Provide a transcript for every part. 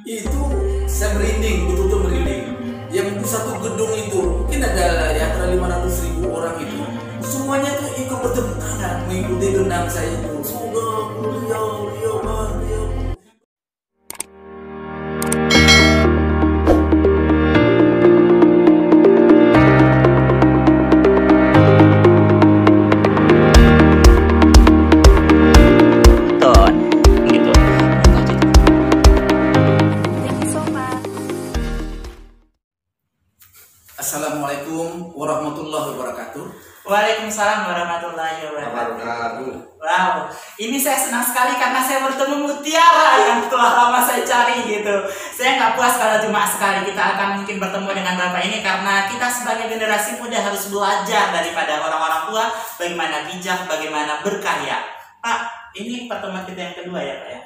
Itu saya merinding, betul-betul merinding. Yang di satu gedung itu mungkin ada ya antara 500.000 orang itu, semuanya tuh ikut bertepuk tangan mengikuti gendang saya itu. Semoga beliau bahagia. Assalamualaikum warahmatullahi wabarakatuh. Waalaikumsalam warahmatullahi wabarakatuh. Wow, ini saya senang sekali karena saya bertemu mutiara yang telah lama saya cari gitu. Saya nggak puas kalau cuma sekali. Kita akan mungkin bertemu dengan Bapak ini karena kita sebagai generasi muda harus belajar daripada orang-orang tua bagaimana bijak, bagaimana berkarya. Pak, ini pertemuan kita yang kedua ya Pak ya.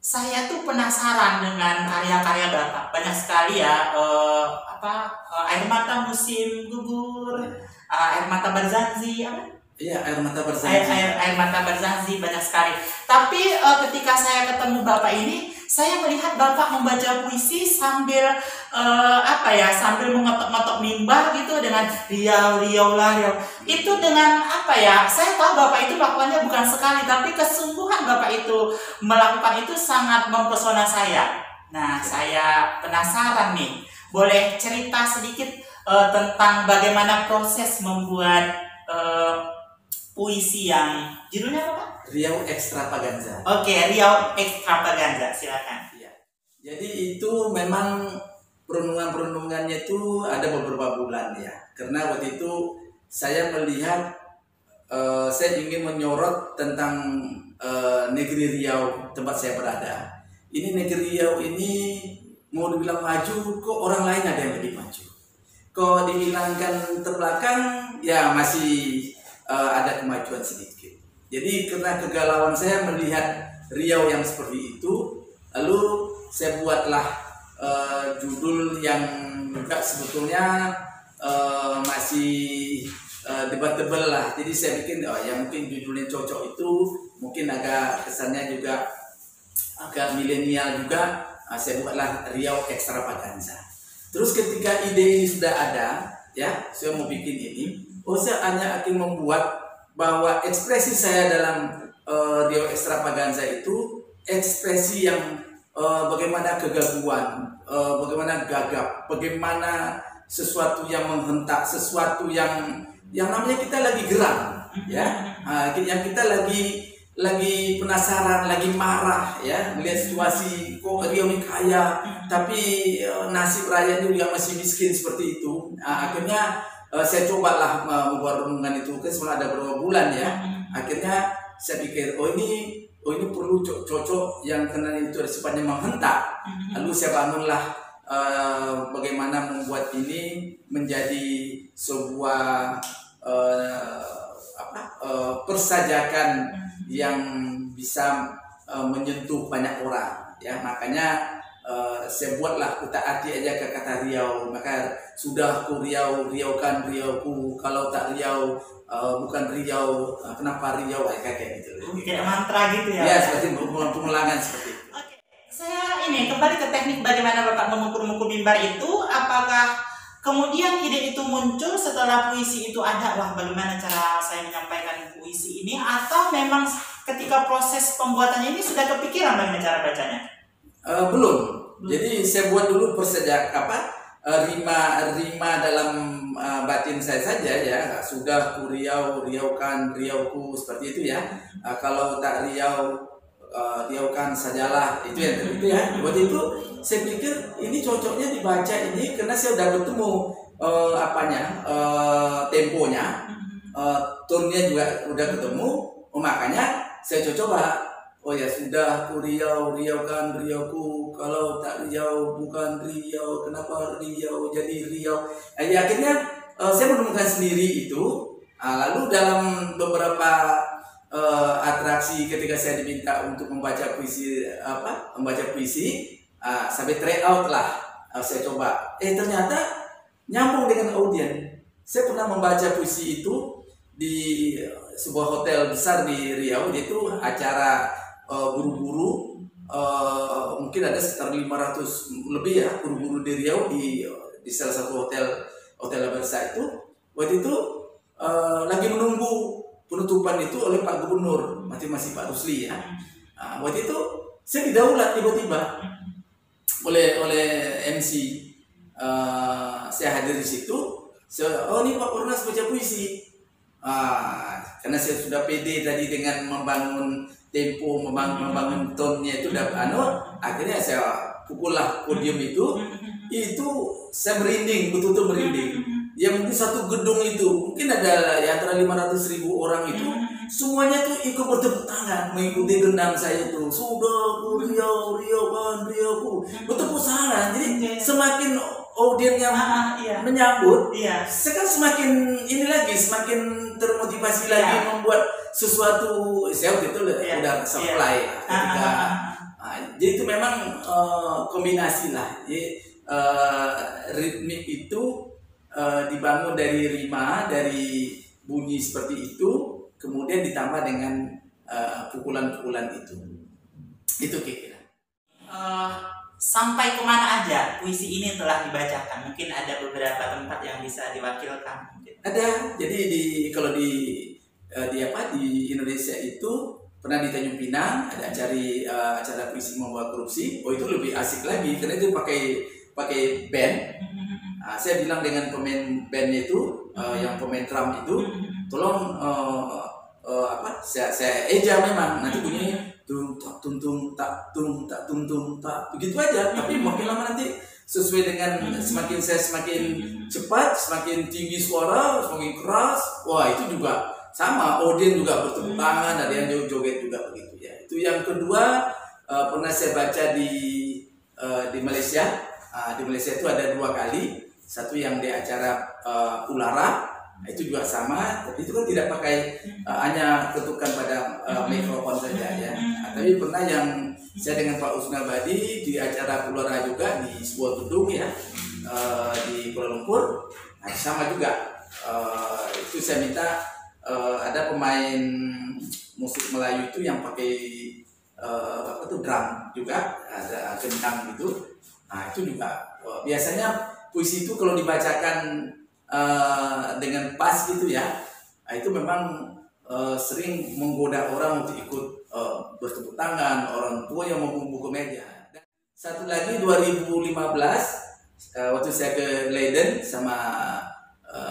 Saya tuh penasaran dengan karya-karya Bapak. Banyak sekali ya, Air Mata Musim Gugur, Air Mata Barzanji, apa? Iya, Air Mata Barzanji. Air Mata Barzanji banyak sekali. Tapi ketika saya ketemu Bapak ini, saya melihat Bapak membaca puisi sambil sambil mengotok-ngotok mimbar gitu dengan riau. Itu dengan saya tahu Bapak itu melakukannya bukan sekali, tapi kesungguhan Bapak itu melakukan itu sangat mempesona saya. Nah, saya penasaran nih, boleh cerita sedikit tentang bagaimana proses membuat puisi yang judulnya apa Pak? Riau Extravaganza. Oke, Riau Extravaganza, silakan. Ya. Jadi itu memang perenungannya itu ada beberapa bulan ya. Karena waktu itu saya melihat saya ingin menyorot tentang negeri Riau tempat saya berada. Ini negeri Riau ini mau dibilang maju, kok orang lain ada yang lebih maju. Kok dihilangkan terbelakang, ya masih ada kemajuan sedikit. Jadi karena kegalauan saya melihat Riau yang seperti itu, lalu saya buatlah judul yang juga sebetulnya masih debatable lah. Jadi saya bikin yang mungkin judulnya cocok itu mungkin agak kesannya juga agak milenial juga. Saya buatlah Riau Extravaganza. Terus ketika ide ini sudah ada, ya saya mau bikin ini. Saya hanya akan membuat bahwa ekspresi saya dalam Riau Extravaganza itu ekspresi yang bagaimana kegaguan, bagaimana gagap, bagaimana sesuatu yang menghentak, sesuatu yang namanya kita lagi geram, ya, yang kita lagi penasaran, lagi marah, ya, melihat situasi kok Riau ini kaya, tapi nasib rakyatnya juga masih miskin seperti itu. Akhirnya saya cobalah membuat renungan itu, kan setelah ada beberapa bulan ya. Akhirnya saya pikir, ini perlu cocok yang karena itu sifatnya menghentak. Lalu saya bangunlah bagaimana membuat ini menjadi sebuah persajakan yang bisa menyentuh banyak orang. Ya, makanya saya buatlah utaati aja ke kata Riau. Maka sudah ku riaukan Riauku, kalau tak Riau bukan Riau, kenapa Riau, kayak gitu. Kayak mantra gitu ya? Ya, seperti pengulangan seperti itu. Oke. Saya ini kembali ke teknik bagaimana Bapak memukul mimbar itu. Apakah kemudian ide itu muncul setelah puisi itu ada? Wah, bagaimana cara saya menyampaikan puisi ini? Atau memang ketika proses pembuatannya ini sudah kepikiran bagaimana cara bacanya? Belum. Jadi saya buat dulu rima dalam batin saya saja ya. Sudah ku riaukan Riauku, seperti itu ya. Kalau tak riaukan sajalah, itu yang itu ya. Waktu itu saya pikir ini cocoknya dibaca ini karena saya udah bertemu temponya, tone-nya juga udah ketemu. Makanya saya coba. Ya sudah ku riaukan Riauku, kalau tak Riau bukan Riau, kenapa Riau jadi Riau. Akhirnya saya menemukan sendiri itu. Lalu dalam beberapa atraksi ketika saya diminta untuk membaca puisi sampai try out lah, saya coba. Ternyata nyambung dengan audien. Saya pernah membaca puisi itu di sebuah hotel besar di Riau, yaitu acara guru-guru mungkin ada sekitar 500 lebih ya guru-guru di Riau di salah satu hotel Labarsa itu. Waktu itu lagi menunggu penutupan itu oleh Pak Gubernur, masih Pak Rusli ya. Waktu itu saya didaulat tiba-tiba oleh MC. Saya hadir di situ. Oh ini Pak Purnas baca puisi. Karena saya sudah pede tadi dengan membangun tempo, membangun tonnya itu akhirnya saya pukullah podium itu saya merinding, betul-betul merinding. Ya mungkin satu gedung itu mungkin ada ya antara 500.000 orang itu semuanya tuh ikut bertepuk tangan mengikuti gendang saya itu. Sudah Riau bertepuk tangan. Jadi semakin audiensnya menyambut, saya kan semakin semakin termotivasi lagi membuat sesuatu. Saya waktu itu udah supply ketika jadi itu memang kombinasi lah. Jadi ritmik itu dibangun dari rima, dari bunyi seperti itu, kemudian ditambah dengan pukulan-pukulan itu kira-kira. Sampai kemana aja puisi ini telah dibacakan? Mungkin ada beberapa tempat yang bisa diwakilkan. Mungkin. Ada. Jadi kalau di Indonesia itu pernah di Tanjung Pinang ada acara puisi membawa korupsi. Oh itu lebih asik lagi karena itu pakai band. Saya bilang dengan pemain bandnya itu, yang pemain drum itu, tolong saya eja memang nanti bunyinya tung tak begitu aja. Tapi makin lama nanti sesuai dengan semakin cepat, semakin tinggi suara, semakin keras. Wah itu juga sama, audiens juga bertepuk tangan, ada yang joget juga begitu ya. Itu yang kedua pernah saya baca di Malaysia. Di Malaysia itu ada 2 kali. Satu yang di acara Ulara, itu juga sama, tapi itu kan tidak pakai hanya ketukan pada mikrofon saja ya. Tapi pernah yang saya dengan Pak Usman Badi di acara Ulara juga di sebuah gedung ya di Kuala Lumpur, sama juga. Itu saya minta ada pemain musik Melayu itu yang pakai drum juga, ada gendang gitu. Itu juga biasanya puisi itu kalau dibacakan dengan pas gitu ya, itu memang sering menggoda orang untuk ikut bertepuk tangan, orang tua yang membungkuk meja. Dan satu lagi 2015 waktu saya ke Leiden sama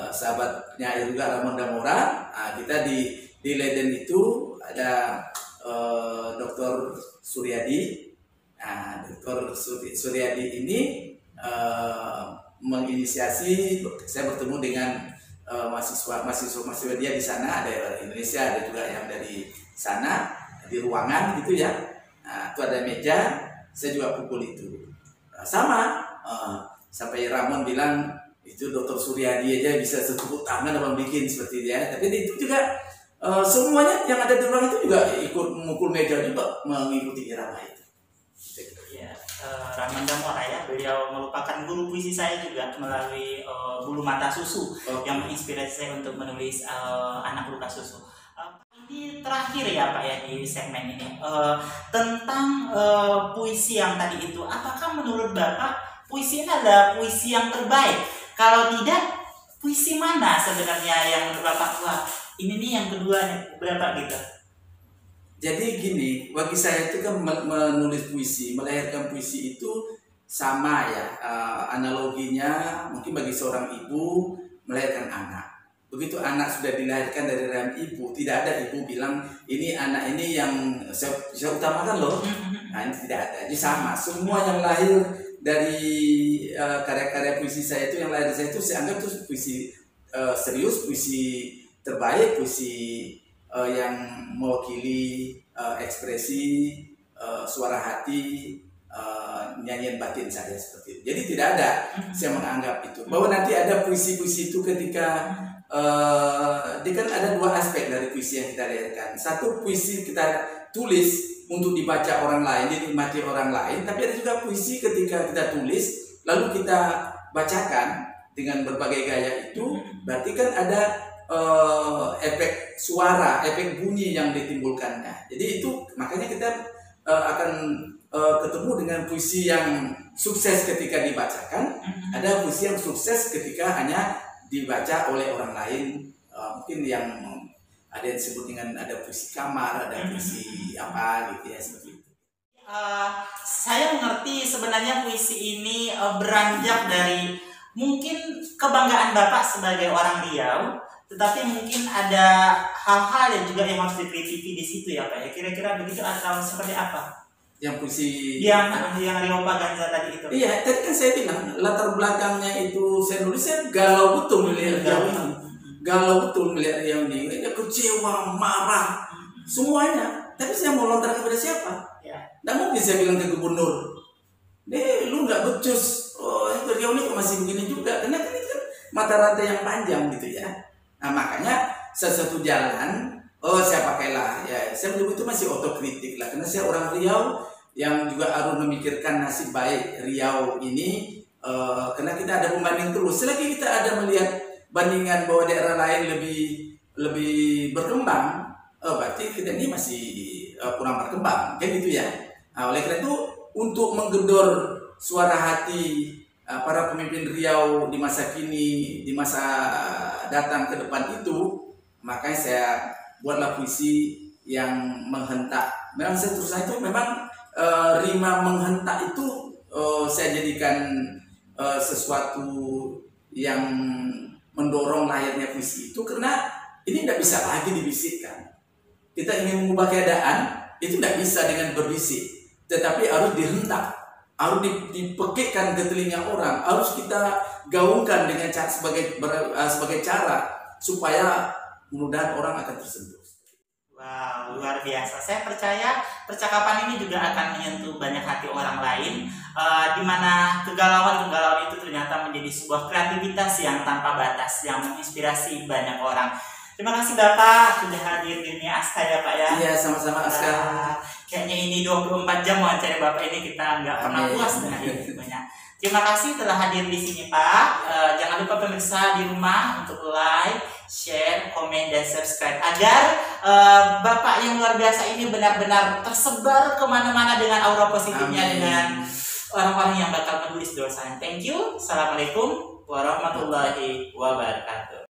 sahabatnya juga Ramon Damora, kita di Leiden itu ada Dr. Suryadi. Dr. Suryadi ini menginisiasi, saya bertemu dengan mahasiswa dia di sana, ada Indonesia, ada juga yang dari sana di ruangan gitu ya. Itu ada meja, saya juga pukul itu. Sampai Ramon bilang itu Dr. Suryadi aja bisa setepuk tangan apa bikin seperti dia. Tapi itu juga semuanya yang ada di ruangan itu juga ikut memukul meja juga mengikuti irama itu. Ramon Damora ya, beliau merupakan guru puisi saya juga melalui Bulu Mata Susu yang menginspirasi saya untuk menulis Anak Luka Susu. Ini terakhir ya Pak ya di segmen ini tentang puisi yang tadi itu. Apakah menurut Bapak puisi ini adalah puisi yang terbaik? Kalau tidak, puisi mana sebenarnya yang menurut Bapak wah ini nih yang kedua nih berapa gitu? Jadi gini, bagi saya itu kan menulis puisi, melahirkan puisi itu sama ya, analoginya mungkin bagi seorang ibu melahirkan anak. Begitu anak sudah dilahirkan dari rahim ibu, tidak ada ibu bilang ini anak ini yang saya utamakan loh. Nah ini tidak ada, jadi sama. Semua yang lahir dari karya-karya puisi saya itu, yang lahir dari saya itu saya anggap itu puisi serius, puisi terbaik, puisi yang mewakili ekspresi suara hati, nyanyian batin saya seperti itu. Jadi tidak ada saya menganggap itu bahwa nanti ada puisi-puisi itu ketika kan ada 2 aspek dari puisi yang kita lihatkan. Satu, puisi kita tulis untuk dibaca orang lain, dinikmati orang lain. Tapi ada juga puisi ketika kita tulis lalu kita bacakan dengan berbagai gaya itu, berarti kan ada efek suara, efek bunyi yang ditimbulkannya. Jadi itu makanya kita akan ketemu dengan puisi yang sukses ketika dibacakan, ada puisi yang sukses ketika hanya dibaca oleh orang lain. Mungkin yang ada yang disebut dengan ada puisi kamar, ada puisi apa gitu ya, seperti itu. Saya mengerti sebenarnya puisi ini beranjak dari mungkin kebanggaan Bapak sebagai orang Riau, tetapi mungkin ada hal-hal yang juga yang harus dikritiki di situ ya Pak ya. Kira-kira begitu atau seperti apa? Yang puisi yang Riau Paganza tadi itu. Iya, tadi kan saya bilang latar belakangnya itu saya nulis, saya galau betul melihat Riau ini. Galau betul melihat Riau ini. Dia kecewa, marah, semuanya. Tapi saya mau lontar kepada siapa? Ya. Nah mungkin saya bilang ke gubernur, lu nggak becus. Oh, Riau ini kok masih begini juga? Karena ini kan mata rantai yang panjang gitu ya. Nah makanya sesuatu jalan, saya pakailah ya. Saya menyebut itu masih otokritik lah, karena saya orang Riau yang juga harus memikirkan nasib baik Riau ini, karena kita ada pembanding terus. Selagi kita ada melihat bandingan bahwa daerah lain lebih berkembang, berarti kita ini masih kurang berkembang, kan gitu ya. Nah, oleh karena itu untuk menggedor suara hati para pemimpin Riau di masa kini, di masa datang ke depan itu, makanya saya buatlah puisi yang menghentak. Memang saya terus itu memang rima menghentak itu saya jadikan sesuatu yang mendorong lahirnya puisi itu, karena ini tidak bisa lagi dibisikkan. Kita ingin mengubah keadaan itu tidak bisa dengan berbisik, tetapi harus dihentak, harus dipekikkan ke telinga orang, harus kita gaungkan dengan sebagai cara supaya mudah orang akan tersentuh. Wow, luar biasa. Saya percaya percakapan ini juga akan menyentuh banyak hati orang lain, di mana kegalauan itu ternyata menjadi sebuah kreativitas yang tanpa batas, yang menginspirasi banyak orang. Terima kasih Bapak sudah hadir di Dunia Aska ya Pak ya. Iya, sama-sama Aska. Kayaknya ini 24 jam wawancara Bapak ini kita nggak pernah puas dengan ini. Terima kasih telah hadir di sini Pak. Jangan lupa pemirsa di rumah untuk like, share, komen, dan subscribe agar Bapak yang luar biasa ini benar-benar tersebar kemana-mana dengan aura positifnya. Amin. Dengan orang-orang yang bakal menulis doa saya. Thank you. Assalamualaikum warahmatullahi wabarakatuh.